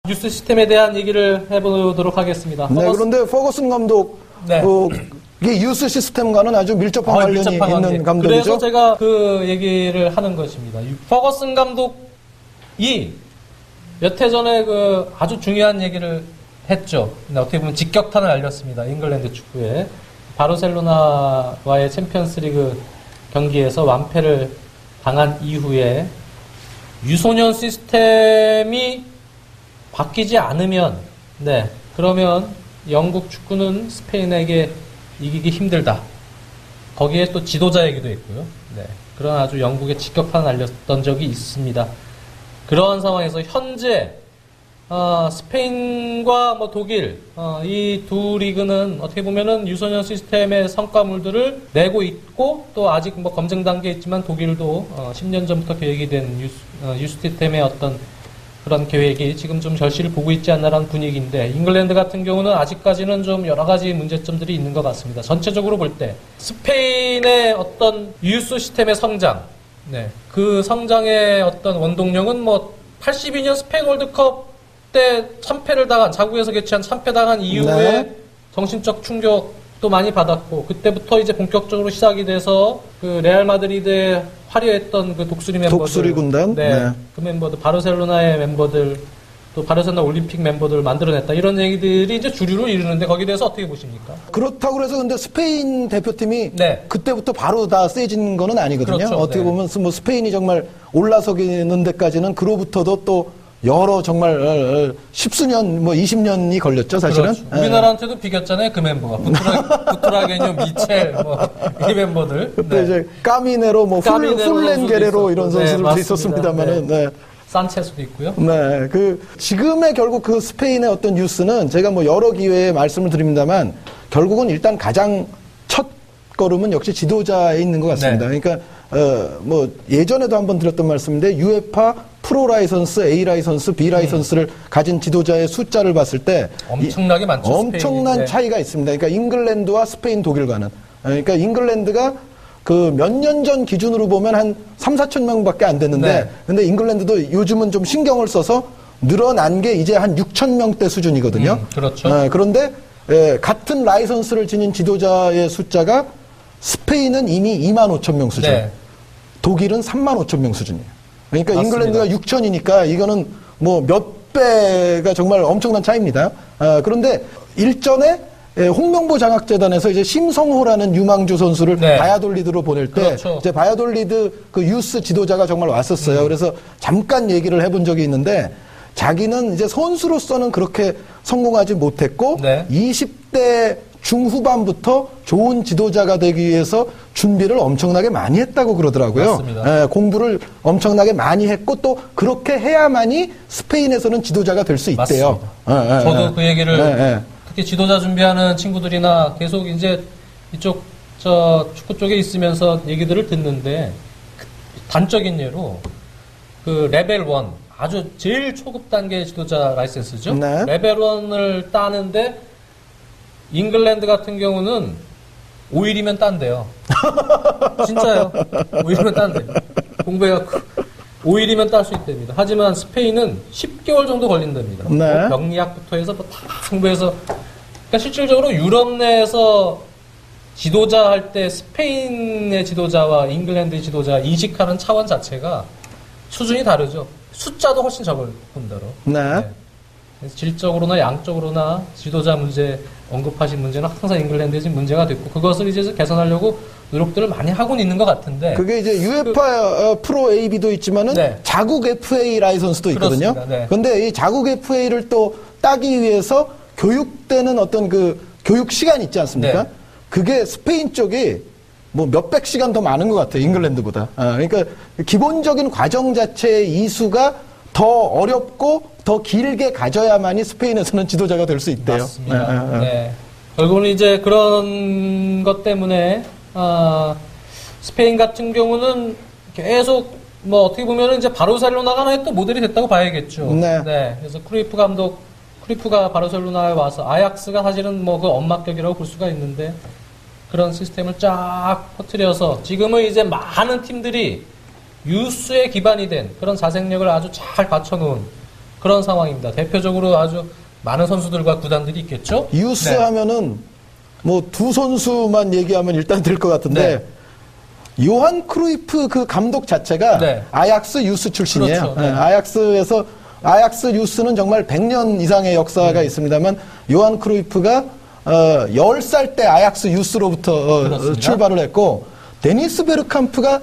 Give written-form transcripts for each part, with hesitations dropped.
뉴스 시스템에 대한 얘기를 해보도록 하겠습니다. 네, 그런데 퍼거슨 감독, 네. 이게 뉴스 시스템과는 아주 밀접한 관련이 있는 감독이죠. 그래서 제가 그 얘기를 하는 것입니다. 퍼거슨 감독이 몇 해 전에 그 아주 중요한 얘기를 했죠. 어떻게 보면 직격탄을 알렸습니다. 잉글랜드 축구에. 바르셀로나와의 챔피언스리그 경기에서 완패를 당한 이후에 유소년 시스템이 바뀌지 않으면, 네, 그러면 영국 축구는 스페인에게 이기기 힘들다. 거기에 또 지도자 얘기도 있고요. 네, 그런 아주 영국의 직격탄을 알렸던 적이 있습니다. 그러한 상황에서 현재 스페인과 뭐 독일 이 두 리그는 어떻게 보면은 유소년 시스템의 성과물들을 내고 있고 또 아직 뭐 검증 단계에 있지만 독일도 10년 전부터 계획이 된 유스 시스템의 어떤 그런 계획이 지금 좀 절실히 보고 있지 않나라는 분위기인데 잉글랜드 같은 경우는 아직까지는 좀 여러 가지 문제점들이 있는 것 같습니다. 전체적으로 볼 때 스페인의 어떤 유스 시스템의 성장, 네, 그 성장의 어떤 원동력은 뭐 82년 스페인 월드컵 때 자국에서 개최한 참패당한 이후에 네. 정신적 충격도 많이 받았고 그때부터 이제 본격적으로 시작이 돼서 그 레알 마드리드에 화려했던 그 독수리 멤버들, 독수리 군단, 네, 그 멤버들, 바르셀로나의 멤버들, 또 바르셀로나 올림픽 멤버들을 만들어냈다 이런 얘기들이 이제 주류를 이루는데 거기에 대해서 어떻게 보십니까? 그렇다고 해서 근데 스페인 대표팀이 네. 그때부터 바로 다 세진 거는 아니거든요. 그렇죠. 어떻게 네. 보면 뭐 스페인이 정말 올라서기는 데까지는 그로부터도 또 여러 정말 십수년, 뭐 20년이 걸렸죠, 사실은. 그렇죠. 우리나라한테도 비겼잖아요, 그 멤버가. 부트라게뇨, 미첼, 뭐, 이 멤버들. 그때 네. 이제 까미네로, 뭐, 훌렌게레로 이런 선수들도 네, 있었습니다만은, 네. 산체스도 있고요. 네. 지금의 결국 그 스페인의 어떤 뉴스는 제가 뭐 여러 기회에 말씀을 드립니다만 결국은 일단 가장 첫 걸음은 역시 지도자에 있는 것 같습니다. 네. 그러니까, 뭐, 예전에도 한번 드렸던 말씀인데, 유에파 프로 라이선스, A 라이선스, B 라이선스를 가진 지도자의 숫자를 봤을 때 엄청나게 많죠. 엄청난 스페인이. 차이가 있습니다. 그러니까 잉글랜드와 스페인, 독일과는. 그러니까 잉글랜드가 그 몇 년 전 기준으로 보면 한 3, 4천 명밖에 안 됐는데 네. 근데 잉글랜드도 요즘은 좀 신경을 써서 늘어난 게 이제 한 6천 명대 수준이거든요. 그렇죠. 그런데 같은 라이선스를 지닌 지도자의 숫자가 스페인은 이미 2만 5천 명 수준. 네. 독일은 3만 5천 명 수준이에요. 그러니까 맞습니다. 잉글랜드가 6천이니까 이거는 뭐 몇 배가 정말 엄청난 차이입니다. 그런데 일전에 홍명보 장학재단에서 이제 심성호라는 유망주 선수를 네. 바야돌리드로 보낼 때 그렇죠. 이제 바야돌리드 그 유스 지도자가 정말 왔었어요. 그래서 잠깐 얘기를 해본 적이 있는데 자기는 이제 선수로서는 그렇게 성공하지 못했고 네. 20대 중후반부터 좋은 지도자가 되기 위해서 준비를 엄청나게 많이 했다고 그러더라고요. 맞습니다. 공부를 엄청나게 많이 했고 또 그렇게 해야만이 스페인에서는 지도자가 될 수 있대요. 저도 그 얘기를 특히 지도자 준비하는 친구들이나 계속 이제 이쪽 축구 쪽에 있으면서 얘기들을 듣는데 단적인 예로 그 레벨 1 아주 제일 초급 단계의 지도자 라이센스죠. 네. 레벨 1을 따는데 잉글랜드 같은 경우는 5일이면 딴대요. 진짜요. 5일이면 딴대요. 공부해갖고 5일이면 딸 수 있답니다. 하지만 스페인은 10개월 정도 걸린답니다. 네. 뭐 명리학부터 해서 뭐 다 공부해서 그러니까 실질적으로 유럽 내에서 지도자 할 때 스페인의 지도자와 잉글랜드의 지도자 인식하는 차원 자체가 수준이 다르죠. 숫자도 훨씬 적을 뿐더러. 네. 네. 그래서 질적으로나 양적으로나 지도자 문제 언급하신 문제는 항상 잉글랜드에서 문제가 됐고 그것을 이제 개선하려고 노력들을 많이 하고는 있는 것 같은데 그게 이제 UEFA 프로 AB도 있지만은 네. 자국 FA 라이선스도 있거든요. 네. 그런데 이 자국 FA를 또 따기 위해서 교육되는 어떤 그 교육 시간 있지 않습니까? 네. 그게 스페인 쪽이 뭐 몇백 시간 더 많은 것 같아요. 잉글랜드보다. 그러니까 기본적인 과정 자체의 이수가 더 어렵고 더 길게 가져야만이 스페인에서는 지도자가 될 수 있대요. 맞습니다. 네. 결국은 이제 그런 것 때문에 스페인 같은 경우는 계속 뭐 어떻게 보면은 이제 바르셀로나가 하나의 또 모델이 됐다고 봐야겠죠. 네. 네. 그래서 크루이프가 바르셀로나에 와서 아약스가 사실은 뭐 그 엄마격이라고 볼 수가 있는데 그런 시스템을 쫙 퍼뜨려서 지금은 이제 많은 팀들이 유스에 기반이 된 그런 자생력을 아주 잘 갖춰놓은 그런 상황입니다. 대표적으로 아주 많은 선수들과 구단들이 있겠죠. 유스 네. 하면은 뭐 두 선수만 얘기하면 일단 될 것 같은데 요한 크루이프 그 감독 자체가 네. 아약스 유스 출신이에요. 그렇죠. 네. 아약스 유스는 정말 100년 이상의 역사가 있습니다만 요한 크루이프가 10살 때 아약스 유스로부터 출발을 했고 데니스 베르캄프가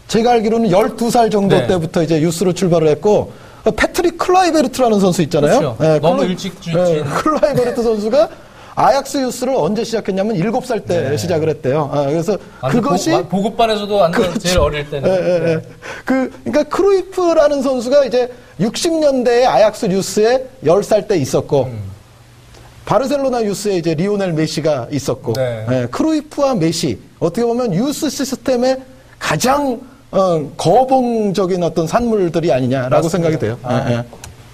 제가 알기로는 12살 정도 네. 때부터 이제 유스로 출발을 했고 패트릭 클라이베르트라는 선수 있잖아요. 그렇죠. 너무 일찍 주진. 클라이베르트 선수가 아약스 유스를 언제 시작했냐면 7살 때 시작을 했대요. 그래서 그것이 보급반에서도 완전 제일 어릴 때는. 그러니까 크루이프라는 선수가 이제 60년대에 아약스 유스에 10살 때 있었고 바르셀로나 유스에 이제 리오넬 메시가 있었고 크루이프와 메시 어떻게 보면 유스 시스템의 가장 거봉적인 어떤 산물들이 아니냐라고 맞습니다. 생각이 돼요.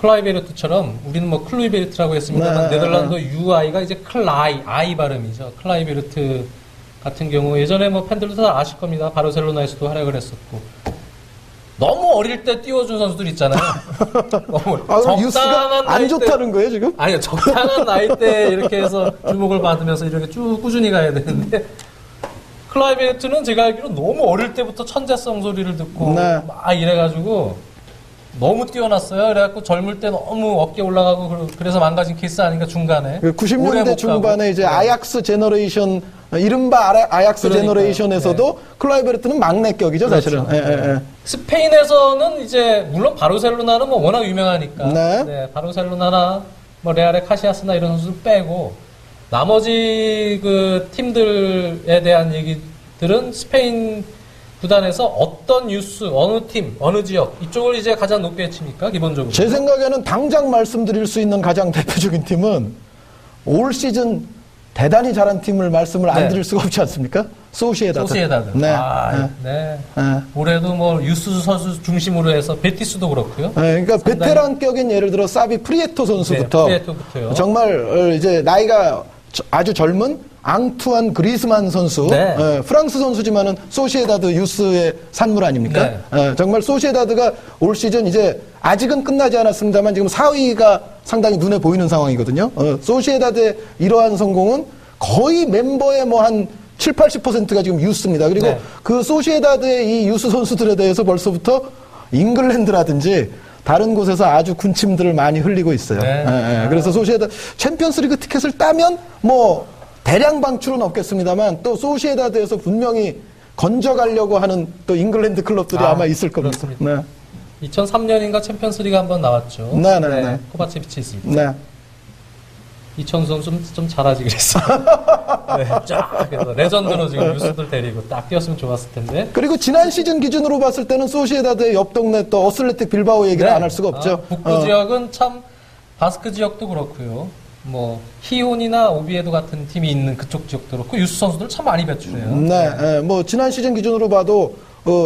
클라이베르트처럼 우리는 뭐 클루이베르트라고 했습니다만 네. 네덜란드 UI가 이제 I 발음이죠. 클라이베르트 같은 경우 예전에 뭐 팬들도 다 아실 겁니다. 바르셀로나에서도 활약을 했었고 너무 어릴 때 띄워준 선수들 있잖아요. 너무 유스가 안 좋다는 거예요 지금? 아니요, 적당한 나이 때 이렇게 해서 주목을 받으면서 이렇게 쭉 꾸준히 가야 되는데 클라이베르트는 제가 알기로 너무 어릴 때부터 천재성 소리를 듣고 막 이래가지고 너무 뛰어났어요. 그래갖고 젊을 때 너무 어깨 올라가고 그래서 망가진 케이스 아닌가 중간에. 90년대 중반에 이제 아약스 제너레이션 이른바 아약스 제너레이션에서도 클라이베르트는 막내격이죠 사실은. 그렇죠. 스페인에서는 이제 물론 바르셀로나는 뭐 워낙 유명하니까 바르셀로나나 뭐 레알의 카시아스나 이런 선수들 빼고 나머지 그 팀들에 대한 얘기들은 스페인 구단에서 어떤 뉴스, 어느 팀, 어느 지역 이쪽을 이제 가장 높게 칩니까 기본적으로? 제 생각에는 당장 말씀드릴 수 있는 가장 대표적인 팀은 올 시즌 대단히 잘한 팀을 말씀을 안 드릴 수가 없지 않습니까? 소시에다드. 올해도 뭐 유스 선수 중심으로 해서 베티스도 그렇고요. 그러니까 베테랑격인 예를 들어 사비 프리에토 선수부터 정말 이제 나이가 아주 젊은 앙투안 그리스만 선수, 프랑스 선수지만은 소시에다드 유스의 산물 아닙니까? 정말 소시에다드가 올 시즌 이제 아직은 끝나지 않았습니다만 지금 4위가 상당히 눈에 보이는 상황이거든요. 소시에다드의 이러한 성공은 거의 멤버의 뭐 한 7, 80%가 지금 유스입니다. 그리고 그 소시에다드의 이 유스 선수들에 대해서 벌써부터 잉글랜드라든지 다른 곳에서 아주 군침들을 많이 흘리고 있어요. 그래서 소시에다드 챔피언스리그 티켓을 따면 뭐 대량 방출은 없겠습니다만 또 소시에다드에서 분명히 건져가려고 하는 또 잉글랜드 클럽들이 아마 있을 겁니다. 2003년인가 챔피언스리그 한번 나왔죠. 코바체비치 있을 때. 이천수 선수 좀 잘하지 그랬어. 쫙 그래서 레전드로 지금 유스들 데리고 딱 뛰었으면 좋았을 텐데. 그리고 지난 시즌 기준으로 봤을 때는 소시에다드의 옆 동네 또 어슬레틱 빌바오 얘기를 안 할 수가 없죠. 북부 지역은 참 바스크 지역도 그렇고요. 뭐 히온이나 오비에도 같은 팀이 있는 그쪽 지역도 그렇고 유스 선수들 참 많이 배출해요. 뭐 지난 시즌 기준으로 봐도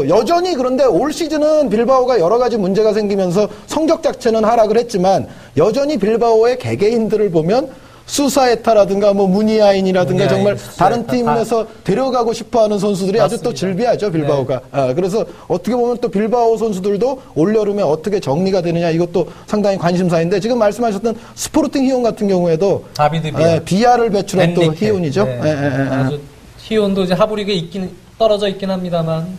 여전히 그런데 올 시즌은 빌바오가 여러 가지 문제가 생기면서 성적 자체는 하락을 했지만 여전히 빌바오의 개개인들을 보면 수사에타라든가 뭐 무니아인이라든가 정말 다른 팀에서 데려가고 싶어하는 선수들이 아주 또 즐비하죠 빌바오가. 그래서 어떻게 보면 또 빌바오 선수들도 올여름에 어떻게 정리가 되느냐 이것도 상당히 관심사인데 지금 말씀하셨던 스포르팅 히온 같은 경우에도 다비드 비아를 배출한 또 히온이죠. 아주 히온도 이제 하브리그에 떨어져 있긴 합니다만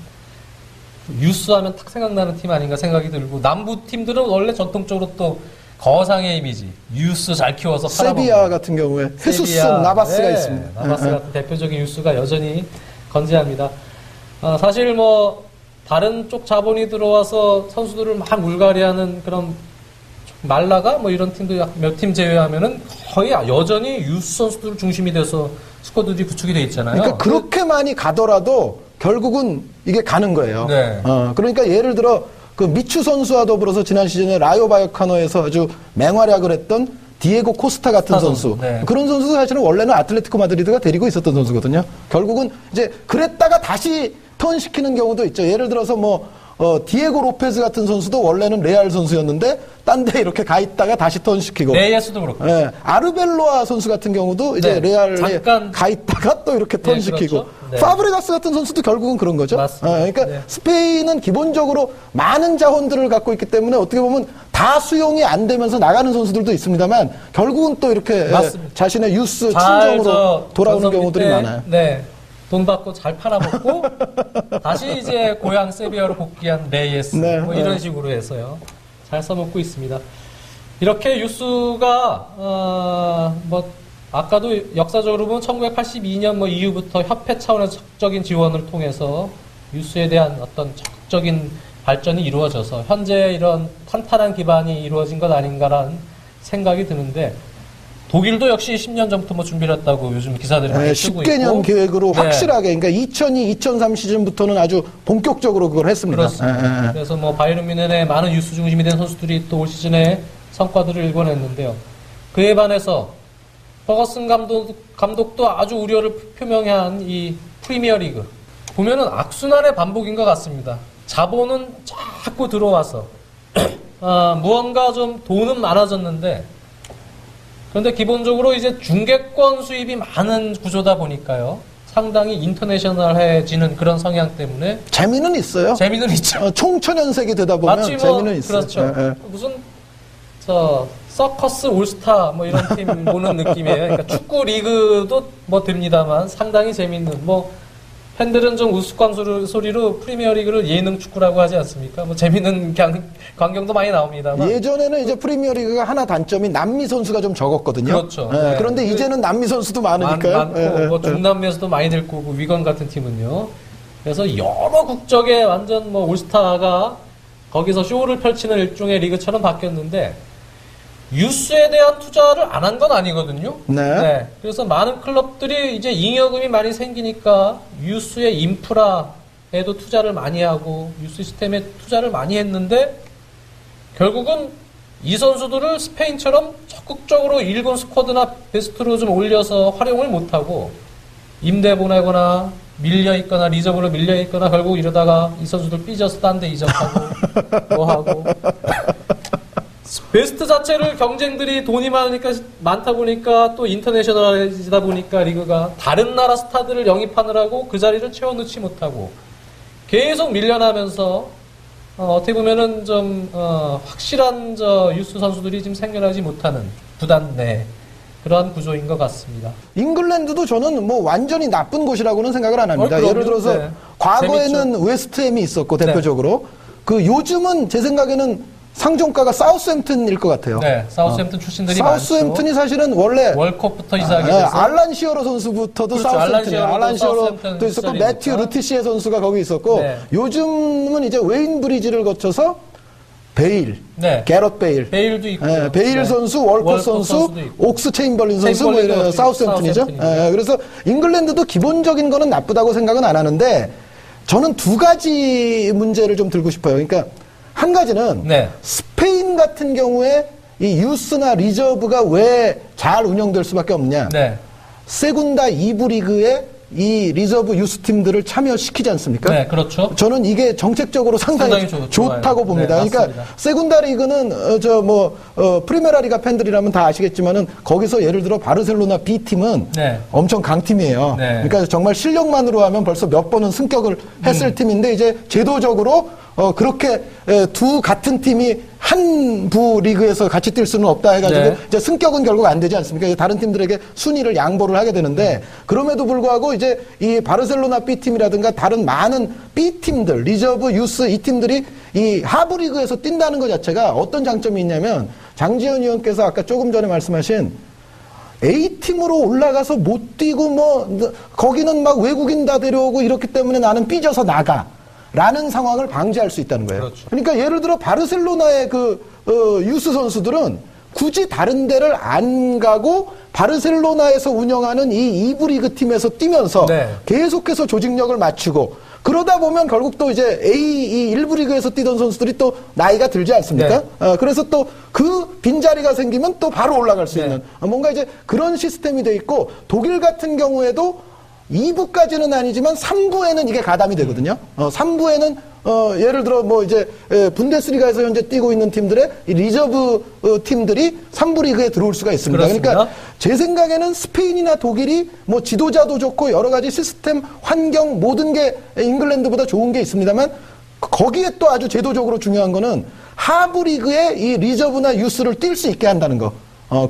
유스하면 딱 생각나는 팀 아닌가 생각이 들고 남부 팀들은 원래 전통적으로 또 거상의 이미지 유스 잘 키워서 세비야 같은 경우에 헤수스 나바스가 있습니다. 나바스 같은 대표적인 유스가 여전히 건재합니다. 사실 뭐 다른 쪽 자본이 들어와서 선수들을 막 물갈이하는 그런 말라가 뭐 이런 팀도 몇 팀 제외하면은 거의 여전히 유스 선수들 중심이 돼서 스쿼드들이 구축이 돼 있잖아요. 그러니까 그렇게 많이 가더라도 결국은 이게 가는 거예요. 그러니까 예를 들어 그 미추 선수와 더불어서 지난 시즌에 라요 바이오카노에서 아주 맹활약을 했던 디에고 코스타 같은 선수. 그런 선수도 사실은 원래는 아틀레티코 마드리드가 데리고 있었던 선수거든요. 결국은 이제 그랬다가 다시 턴시키는 경우도 있죠. 예를 들어서 뭐 디에고 로페즈 같은 선수도 원래는 레알 선수였는데 딴 데 이렇게 가 있다가 다시 턴시키고. 레이에스도 그렇고. 아르벨로아 선수 같은 경우도 이제 레알에 가 있다가 또 이렇게 턴시키고. 그렇죠. 파브레가스 같은 선수도 결국은 그런 거죠. 그러니까 스페인은 기본적으로 많은 자원들을 갖고 있기 때문에 어떻게 보면 다 수용이 안 되면서 나가는 선수들도 있습니다만 결국은 또 이렇게 맞습니다. 자신의 유스 친정으로 돌아오는 경우들이 때, 많아요. 네. 돈 받고 잘 팔아먹고 다시 이제 고향 세비야로 복귀한 레이에스 네, 뭐 이런 식으로 해서요. 잘 써먹고 있습니다. 이렇게 유스가 뭐 아까도 역사적으로 보면 1982년 뭐 이후부터 협회 차원에서 적극적인 지원을 통해서 유스에 대한 어떤 적극적인 발전이 이루어져서 현재 이런 탄탄한 기반이 이루어진 것 아닌가라는 생각이 드는데 독일도 역시 10년 전부터 뭐 준비를 했다고 요즘 기사들이 많이 쓰고 있고 10개년 계획으로 네. 확실하게 그러니까 2002, 2003 시즌부터는 아주 본격적으로 그걸 했습니다. 그렇습니다. 그래서 뭐 바이에른 뮌헨의 많은 유스 중심이 된 선수들이 또 올 시즌에 성과들을 일궈냈는데요. 그에 반해서 퍼거슨 감독도 아주 우려를 표명한 이 프리미어리그 보면은 악순환의 반복인 것 같습니다. 자본은 자꾸 들어와서 무언가 좀 돈은 많아졌는데 그런데 기본적으로 이제 중계권 수입이 많은 구조다 보니까요. 상당히 인터내셔널해지는 그런 성향 때문에 재미는 있어요. 재미는 있죠. 총천연색이 되다 보면 마치 뭐 재미는 있어요. 그렇죠. 무슨 서커스 올스타 뭐 이런 팀 보는 느낌이에요. 그러니까 축구 리그도 뭐 됩니다만 상당히 재밌는 뭐 팬들은 좀 우스꽝소리로 프리미어리그를 예능 축구라고 하지 않습니까? 뭐 재밌는 광경도 많이 나옵니다만 예전에는 이제 프리미어리그가 하나 단점이 남미 선수가 좀 적었거든요. 그렇죠. 네. 그런데 이제는 남미 선수도 많으니까요. 많고 뭐 중남미에서도 많이 될 거고 위건 같은 팀은요. 그래서 여러 국적의 완전 뭐 올스타가 거기서 쇼를 펼치는 일종의 리그처럼 바뀌었는데 유스에 대한 투자를 안 한 건 아니거든요. 네. 그래서 많은 클럽들이 이제 잉여금이 많이 생기니까 유스의 인프라에도 투자를 많이 하고 유스 시스템에 투자를 많이 했는데 결국은 이 선수들을 스페인처럼 적극적으로 1군 스쿼드나 베스트로 좀 올려서 활용을 못하고 임대 보내거나 밀려있거나 리저브로 밀려있거나 결국 이러다가 이 선수들 삐져서 딴 데 이적하고 뭐하고 베스트 자체를 경쟁들이 돈이 많다 보니까 또 인터내셔널해지다 보니까 리그가 다른 나라 스타들을 영입하느라고 그 자리를 채워넣지 못하고 계속 밀려나면서 어떻게 보면은 좀 확실한 유스 선수들이 지금 생겨나지 못하는 구단 내 그러한 구조인 것 같습니다. 잉글랜드도 저는 뭐 완전히 나쁜 곳이라고는 생각을 안 합니다. 예를 들어서 과거에는 재밌죠. 웨스트햄이 있었고 대표적으로 그 요즘은 제 생각에는 상종가가 사우스햄튼일 것 같아요. 네, 사우스햄튼 출신들이 사우스햄튼이 사실은 원래 월컵부터 이사하게 됐어요. 알란 시어러 선수부터도 그렇죠. 사우스햄튼이에요. 알란 시어러도 있었고 매튜 루티시에 선수가 거기 있었고 요즘은 이제 웨인 브리지를 거쳐서 베일, 게럿 베일도 있고, 베일 선수, 월컷 선수, 옥스 체인벌린 선수, 뭐 이런 사우스햄튼이죠. 그래서 잉글랜드도 기본적인 거는 나쁘다고 생각은 안 하는데 저는 두 가지 문제를 좀 들고 싶어요. 그러니까 한 가지는 스페인 같은 경우에 이 유스나 리저브가 왜 잘 운영될 수밖에 없냐. 세군다 2부 리그에 이 리저브 유스 팀들을 참여시키지 않습니까? 네, 그렇죠. 저는 이게 정책적으로 상당히 좋다고 봅니다. 그러니까 세군다 리그는 프리메라 리가 팬들이라면 다 아시겠지만은 거기서 예를 들어 바르셀로나 B 팀은 엄청 강팀이에요. 그러니까 정말 실력만으로 하면 벌써 몇 번은 승격을 했을 팀인데 이제 제도적으로 그렇게 두 같은 팀이 한 부 리그에서 같이 뛸 수는 없다 해가지고 이제 승격은 결국 안 되지 않습니까? 다른 팀들에게 순위를 양보를 하게 되는데 그럼에도 불구하고 이제 이 바르셀로나 B 팀이라든가 다른 많은 B 팀들, 리저브, 유스 이 팀들이 이 하부 리그에서 뛴다는 것 자체가 어떤 장점이 있냐면 장지현 의원께서 아까 조금 전에 말씀하신 A팀으로 올라가서 못 뛰고 거기는 막 외국인 다 데려오고 이렇기 때문에 나는 삐져서 나가. 라는 상황을 방지할 수 있다는 거예요. 그렇죠. 그러니까 예를 들어 바르셀로나의 유스 선수들은 굳이 다른 데를 안 가고 바르셀로나에서 운영하는 이 2부 리그 팀에서 뛰면서 계속해서 조직력을 맞추고 그러다 보면 결국 또 이제 이 1부 리그에서 뛰던 선수들이 또 나이가 들지 않습니까? 그래서 또 그 빈자리가 생기면 또 바로 올라갈 수 있는 뭔가 이제 그런 시스템이 돼 있고 독일 같은 경우에도 2부까지는 아니지만 3부에는 이게 가담이 되거든요. 3부에는 예를 들어 이제 분데스리가에서 현재 뛰고 있는 팀들의 이 리저브 팀들이 3부 리그에 들어올 수가 있습니다. 그렇습니다. 그러니까 제 생각에는 스페인이나 독일이 지도자도 좋고 여러 가지 시스템, 환경 모든 게 잉글랜드보다 좋은 게 있습니다만 거기에 또 아주 제도적으로 중요한 거는 하부 리그에 이 리저브나 유스를 뛸 수 있게 한다는 거.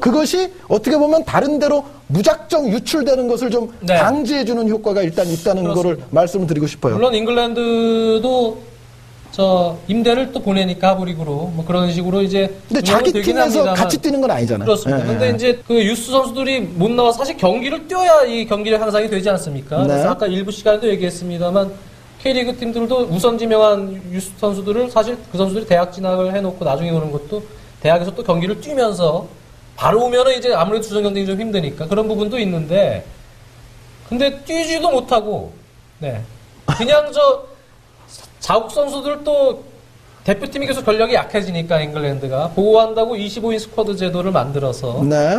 그것이 어떻게 보면 다른 데로 무작정 유출되는 것을 좀 네. 방지해주는 효과가 일단 있다는 그렇습니다. 거를 말씀을 드리고 싶어요. 물론 잉글랜드도 임대를 또 보내니까 하부리그로 뭐 그런 식으로 이제 근데 운영은 자기 되긴 팀에서 합니다만. 같이 뛰는 건 아니잖아요. 그렇습니다. 예, 근데 예. 이제 그 유스 선수들이 못 나와 사실 경기를 뛰어야 이 경기를 향상이 되지 않습니까? 네. 그래서 아까 일부 시간에도 얘기했습니다만 K리그 팀들도 우선 지명한 유스 선수들을 사실 그 선수들이 대학 진학을 해놓고 나중에 오는 것도 대학에서 또 경기를 뛰면서 바로 오면은 이제 아무래도 주전 경쟁이 좀 힘드니까 그런 부분도 있는데 근데 뛰지도 못하고 네 그냥 자국 선수들 또 대표팀이 계속 전력이 약해지니까 잉글랜드가 보호한다고 25인 스쿼드 제도를 만들어서 네.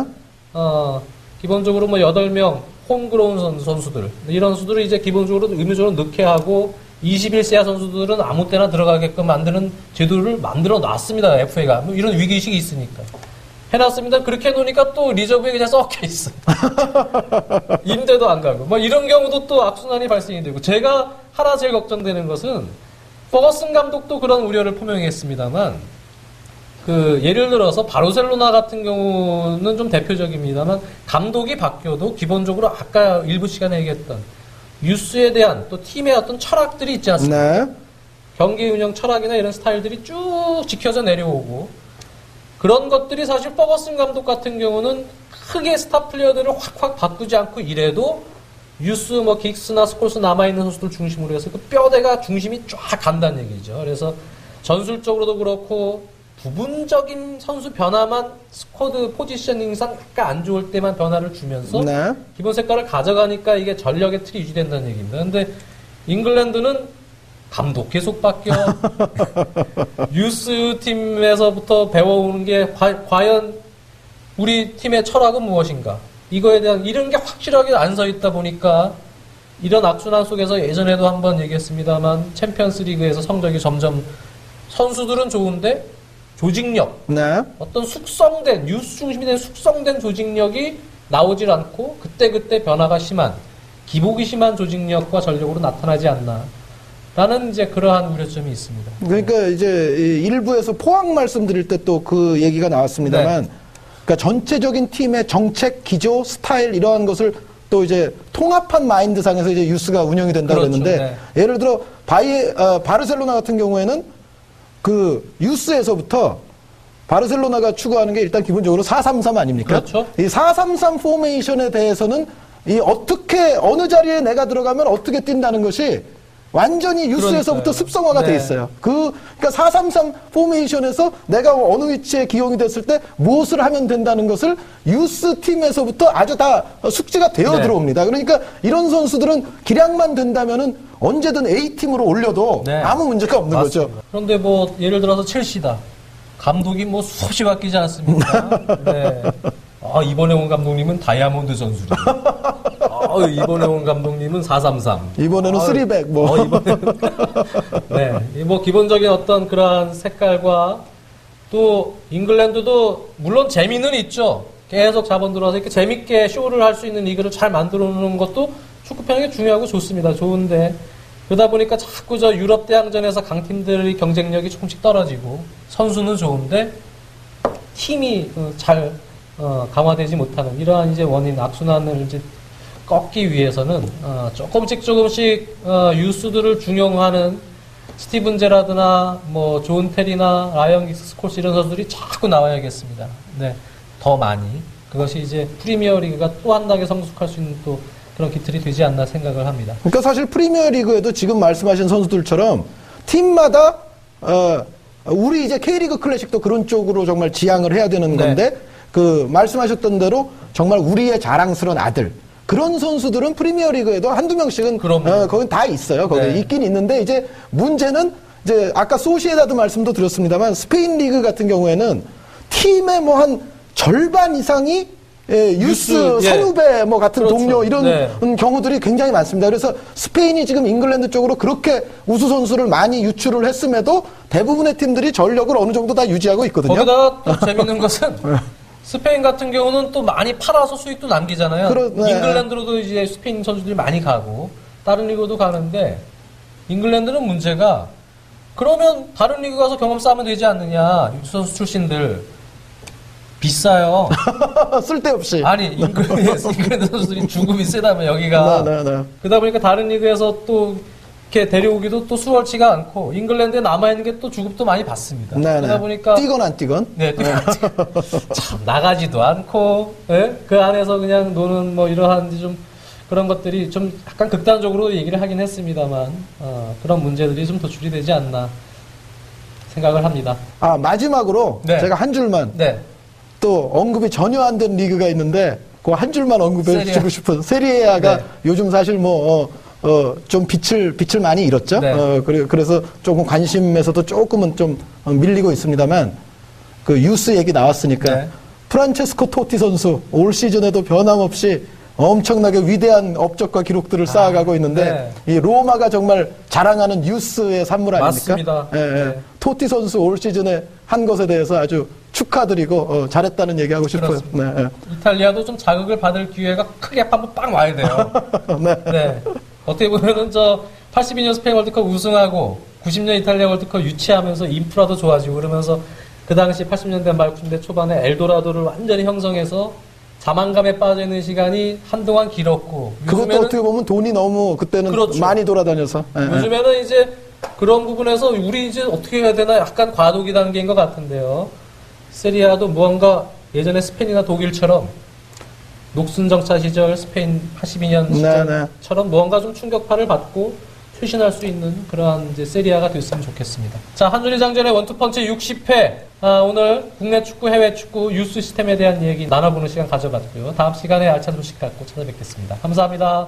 기본적으로 뭐 8명 홈그로운 선수들 이런 선수들을 이제 기본적으로 의무적으로 넣게 하고 21세야 선수들은 아무 때나 들어가게끔 만드는 제도를 만들어 놨습니다. FA가 뭐 이런 위기의식이 있으니까 해놨습니다. 그렇게 해놓으니까 또 리저브에 그냥 썩혀 있어. 임대도 안 가고 뭐 이런 경우도 또 악순환이 발생이 되고 제가 하나 제일 걱정되는 것은 퍼거슨 감독도 그런 우려를 표명했습니다만 예를 들어서 바르셀로나 같은 경우는 좀 대표적입니다만 감독이 바뀌어도 기본적으로 아까 일부 시간에 얘기했던 유스에 대한 또 팀의 어떤 철학들이 있지 않습니까? 네. 경기 운영 철학이나 이런 스타일들이 쭉 지켜져 내려오고 그런 것들이 사실 퍼거슨 감독 같은 경우는 크게 스타 플레이어들을 확확 바꾸지 않고 이래도 유스 뭐 긱스나 스콜스 남아있는 선수들 중심으로 해서 그 뼈대가 중심이 쫙 간다는 얘기죠. 그래서 전술적으로도 그렇고 부분적인 선수 변화만 스쿼드 포지셔닝상 약간 안 좋을 때만 변화를 주면서 네. 기본 색깔을 가져가니까 이게 전력의 틀이 유지된다는 얘기입니다. 근데 잉글랜드는 감독 계속 바뀌어 유스 팀에서부터 배워오는 게 과연 우리 팀의 철학은 무엇인가 이거에 대한 이런 게 확실하게 안 서 있다 보니까 이런 악순환 속에서 예전에도 한번 얘기했습니다만 챔피언스 리그에서 성적이 점점 선수들은 좋은데 조직력 네. 어떤 숙성된 유스 중심이 된 숙성된 조직력이 나오질 않고 그때그때 변화가 심한 기복이 심한 조직력과 전력으로 나타나지 않나 라는 이제 그러한 우려점이 있습니다. 그러니까 이제 일부에서 포항 말씀드릴 때 또 그 얘기가 나왔습니다만, 네. 그러니까 전체적인 팀의 정책, 기조, 스타일 이러한 것을 또 이제 통합한 마인드상에서 이제 유스가 운영이 된다고 그렇죠. 그랬는데, 네. 예를 들어 바르셀로나 같은 경우에는 그 유스에서부터 바르셀로나가 추구하는 게 일단 기본적으로 4-3-3 아닙니까? 그렇죠. 이 4-3-3 포메이션에 대해서는 이 어떻게 어느 자리에 내가 들어가면 어떻게 뛴다는 것이 완전히 유스에서부터 그러니까요. 습성화가 네. 돼 있어요. 그러니까 4-3-3 포메이션에서 내가 어느 위치에 기용이 됐을 때 무엇을 하면 된다는 것을 유스 팀에서부터 아주 다 숙지가 되어 네. 들어옵니다. 그러니까 이런 선수들은 기량만 된다면은 언제든 A팀으로 올려도 네. 아무 문제가 없는 맞습니다. 거죠. 그런데 뭐 예를 들어서 첼시다. 감독이 뭐 수없이 바뀌지 않습니까? 네. 이번에 온 감독님은 다이아몬드 전술이에요. 이번에 온 감독님은 4-3-3. 이번에는 3백 뭐. 이번에는 네. 뭐 기본적인 어떤 그러한 색깔과 또 잉글랜드도 물론 재미는 있죠. 계속 자본 들어와서 이렇게 재밌게 쇼를 할 수 있는 리그를 잘 만들어 놓는 것도 축구 팬에게 중요하고 좋습니다. 좋은데 그러다 보니까 자꾸 유럽 대항전에서 강팀들의 경쟁력이 조금씩 떨어지고 선수는 좋은데 팀이 잘 강화되지 못하는 이러한 이제 원인 악순환을 이제 꺾기 위해서는 조금씩 유스들을 중용하는 스티븐 제라드나 뭐 존 테리나 라이언 긱스 스콜스 이런 선수들이 자꾸 나와야겠습니다. 네, 더 많이 그것이 이제 프리미어 리그가 또 한 단계 성숙할 수 있는 또 그런 기틀이 되지 않나 생각을 합니다. 그러니까 사실 프리미어 리그에도 지금 말씀하신 선수들처럼 팀마다 우리 이제 K리그 클래식도 그런 쪽으로 정말 지향을 해야 되는 건데 네. 그 말씀하셨던 대로 정말 우리의 자랑스러운 아들 그런 선수들은 프리미어 리그에도 한두 명씩은 거긴 다 있어요. 거기 네. 있긴 있는데 이제 문제는 이제 아까 소시에다드 말씀도 드렸습니다만 스페인 리그 같은 경우에는 팀의 뭐 한 절반 이상이 유스 선후배 뭐 같은 그렇죠. 동료 이런 네. 경우들이 굉장히 많습니다. 그래서 스페인이 지금 잉글랜드 쪽으로 그렇게 우수 선수를 많이 유출을 했음에도 대부분의 팀들이 전력을 어느 정도 다 유지하고 있거든요. 거기다가 또 재밌는 것은 스페인 같은 경우는 또 많이 팔아서 수익도 남기잖아요. 네. 잉글랜드로도 이제 스페인 선수들이 많이 가고 다른 리그도 가는데 잉글랜드는 문제가 그러면 다른 리그 가서 경험 쌓으면 되지 않느냐. 유스 선수 출신들 비싸요. 쓸데없이. 아니 잉글랜드 선수들이 주급이 세다면 여기가 그러다 보니까 다른 리그에서 또 이렇게 데려오기도 또 수월치가 않고 잉글랜드에 남아있는 게 또 주급도 많이 받습니다. 그러다 보니까 뛰건 안 뛰건. 네, 뛰건 안 뛰건. 참 나가지도 않고 예? 그 안에서 그냥 노는 뭐 이러한 좀 그런 것들이 좀 약간 극단적으로 얘기를 하긴 했습니다만 그런 문제들이 좀 도출이 되지 않나 생각을 합니다. 아 마지막으로 네. 제가 한 줄만 네. 또 언급이 전혀 안 된 리그가 있는데 그 한 줄만 언급해 주고 싶어서 세리에아가 네. 요즘 사실 뭐 좀 빛을 많이 잃었죠. 네. 그래서 조금 관심에서도 조금은 좀 밀리고 있습니다만 그 유스 얘기 나왔으니까 네. 프란체스코 토티 선수 올 시즌에도 변함없이 엄청나게 위대한 업적과 기록들을 쌓아가고 있는데 이 로마가 정말 자랑하는 유스의 산물 아닙니까? 맞습니다. 예, 예. 네. 토티 선수 올 시즌에 한 것에 대해서 아주 축하드리고 잘했다는 얘기하고 싶어요. 네, 예. 이탈리아도 좀 자극을 받을 기회가 크게 한번 빵 와야 돼요. 네. 네. 어떻게 보면은 82년 스페인 월드컵 우승하고 90년 이탈리아 월드컵 유치하면서 인프라도 좋아지고 그러면서 그 당시 80년대 말 90년대 초반에 엘도라도를 완전히 형성해서 자만감에 빠져 있는 시간이 한동안 길었고 그것도 어떻게 보면 돈이 너무 그때는 그렇죠. 많이 돌아다녀서 요즘에는 이제 그런 부분에서 우리 이제 어떻게 해야 되나 약간 과도기 단계인 것 같은데요. 세리아도 무언가 예전에 스페인이나 독일처럼 녹슨 정차 시절 스페인 82년 시절처럼 무언가 좀 충격파를 받고 최신할 수 있는 그러한 이제 세리아가 됐으면 좋겠습니다. 자, 한준희 장전의 원투펀치 60회. 오늘 국내 축구, 해외 축구, 유스 시스템에 대한 얘기 나눠보는 시간 가져봤고요. 다음 시간에 알찬 소식 갖고 찾아뵙겠습니다. 감사합니다.